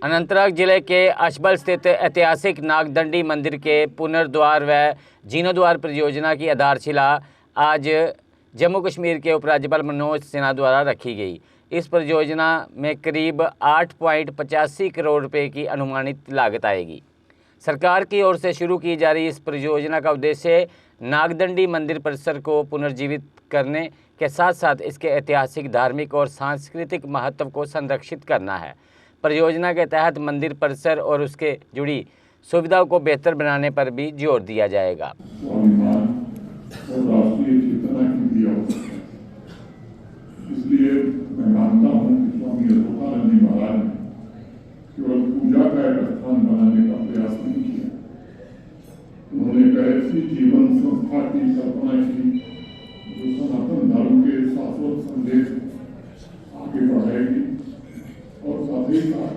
अनंतनाग जिले के अशबल स्थित ऐतिहासिक नागदंडी मंदिर के पुनर्द्वार व जीर्णोद्वार परियोजना की आधारशिला आज जम्मू कश्मीर के उपराज्यपाल मनोज सिन्हा द्वारा रखी गई। इस परियोजना में करीब 8.85 करोड़ रुपए की अनुमानित लागत आएगी। सरकार की ओर से शुरू की जा रही इस परियोजना का उद्देश्य नागदंडी मंदिर परिसर को पुनर्जीवित करने के साथ साथ इसके ऐतिहासिक, धार्मिक और सांस्कृतिक महत्व को संरक्षित करना है। परियोजना के तहत मंदिर परिसर और उसके जुड़ी सुविधाओं को बेहतर बनाने पर भी जोर दिया जाएगा। इसलिए मैं मानता हूँ कि स्वामी अशोकानंद जी महाराज ने केवल पूजा का एक स्थान बनाने का प्रयास नहीं किया। उन्होंने एक ऐसी जीवन संस्था की कल्पना की जो सनातन धर्म के शाश्वत संदेश आगे बढ़ाएगी और साथ ही साथ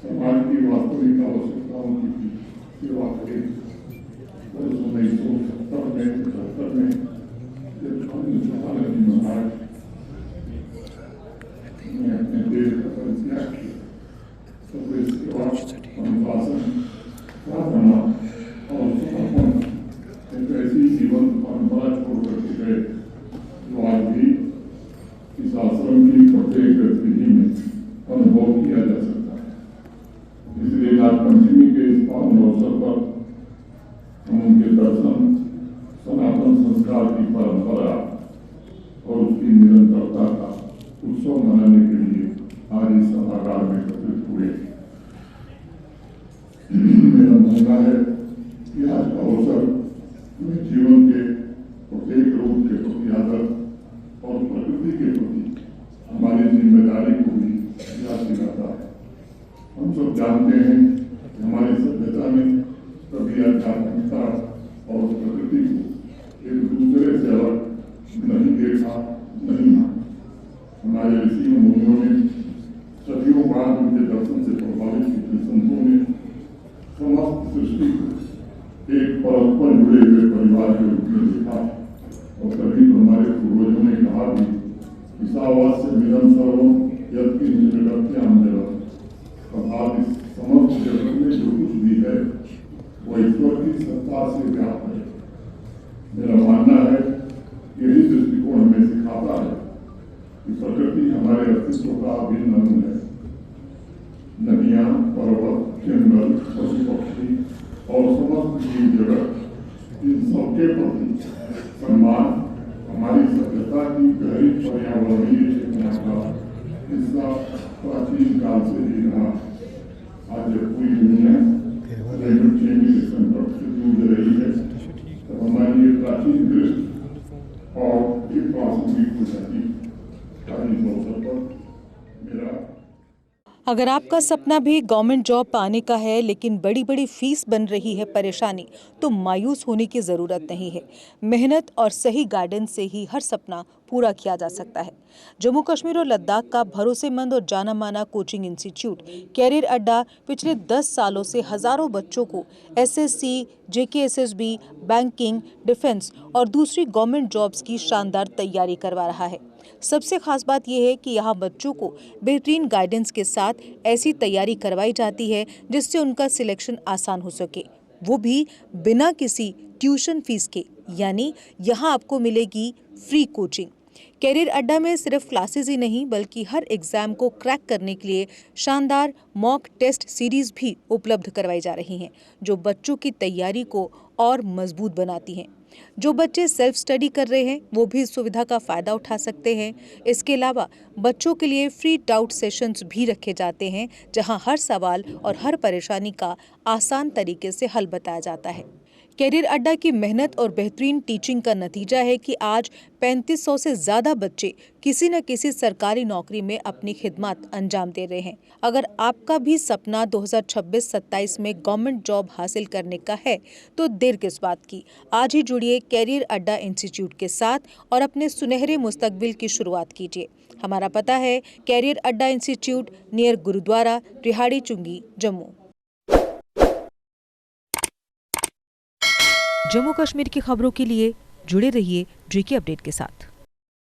समाज की वास्तविक आवश्यकताओं की सेवा करेगी। 1970 में 75 में जब स्वामी अशोकानंद जी महाराज अपने देश का परित्याग किया, तब इसके बाद अनुशासन, प्रार्थना और समर्पण एक ऐसी जीवन परंपरा छोड़ करके गए जो आज भी इस आश्रम की प्रत्येक गतिविधि में अनुभव किया जा सकता है। इसलिए नागपंचमी के इस पावन अवसर पर हम उनके दर्शन, सनातन संस्कार की परंपरा और उसकी निरंतरता का उत्सव मनाने के लिए आज इस सभागार में एकत्रित हुए। मेरा मानना है कि आज का अवसर हमें जीवन के प्रत्येक रूप के प्रति आदर और प्रकृति के प्रति हमारी जिम्मेदारी को भी याद दिलाता है। हम सब जानते हैं कि हमारी सभ्यता में कभी आध्यात्मिकता और प्रकृति को एक दूसरे से अलग नहीं देखा, नहीं माना। हमारे ऋषि मुनियों ने सदियों बाद उनके दर्शन से प्रभावित हुए संतों ने समस्त सृष्टि को एक परस्पर जुड़े हुए परिवार के रूप में देखा और तभी तो हमारे पूर्वजों ने कहा भी ईसावास से मिलन सर्वम यत्किंच जगत्याम जगत, अर्थात इस समस्त जगत में जो कुछ भी है वो ईश्वर की सत्ता से व्याप्त है। मेरा मानना है यही दृष्टिकोण हमें सिखाता है कि प्रकृति हमारे अस्तित्व का अभिन्न अंग है। नदियां, पर्वत, जंगल, पशु पक्षी और समस्त जीव जगत, इन सबके प्रति सम्मान हमारी सभ्यता की गहरी पर्यावरणीय चेतना का हिस्सा प्राचीन काल से ही रहा। आज जब पूरी दुनिया क्लाइमेट चेंज के संकट से जूझ रही है तब हमारी ये प्राचीन दृष्टि और एक प्रासंगिक हो जाती है। अगर आपका सपना भी गवर्नमेंट जॉब पाने का है लेकिन बड़ी बड़ी फीस बन रही है परेशानी, तो मायूस होने की ज़रूरत नहीं है। मेहनत और सही गाइडेंस से ही हर सपना पूरा किया जा सकता है। जम्मू कश्मीर और लद्दाख का भरोसेमंद और जाना माना कोचिंग इंस्टीट्यूट कैरियर अड्डा पिछले 10 सालों से हजारों बच्चों को एसएससी, जेकेएसएसबी, बैंकिंग, डिफेंस और दूसरी गवर्नमेंट जॉब्स की शानदार तैयारी करवा रहा है। सबसे खास बात यह है कि यहाँ बच्चों को बेहतरीन गाइडेंस के साथ ऐसी तैयारी करवाई जाती है जिससे उनका सिलेक्शन आसान हो सके, वो भी बिना किसी ट्यूशन फीस के। यानी यहाँ आपको मिलेगी फ्री कोचिंग। कैरियर अड्डा में सिर्फ क्लासेस ही नहीं बल्कि हर एग्जाम को क्रैक करने के लिए शानदार मॉक टेस्ट सीरीज भी उपलब्ध करवाई जा रही हैं, जो बच्चों की तैयारी को और मजबूत बनाती हैं। जो बच्चे सेल्फ स्टडी कर रहे हैं वो भी इस सुविधा का फायदा उठा सकते हैं। इसके अलावा बच्चों के लिए फ्री डाउट सेशंस भी रखे जाते हैं, जहां हर सवाल और हर परेशानी का आसान तरीके से हल बताया जाता है। कैरियर अड्डा की मेहनत और बेहतरीन टीचिंग का नतीजा है कि आज 3500 से ज़्यादा बच्चे किसी न किसी सरकारी नौकरी में अपनी खिदमत अंजाम दे रहे हैं। अगर आपका भी सपना 2026-27 में गवर्नमेंट जॉब हासिल करने का है तो देर किस बात की। आज ही जुड़िए कैरियर अड्डा इंस्टीट्यूट के साथ और अपने सुनहरे मुस्तकबिल की शुरुआत कीजिए। हमारा पता है कैरियर अड्डा इंस्टीट्यूट, नियर गुरुद्वारा, रिहाड़ी चुंगी, जम्मू। जम्मू कश्मीर की खबरों के लिए जुड़े रहिए जेके अपडेट के साथ।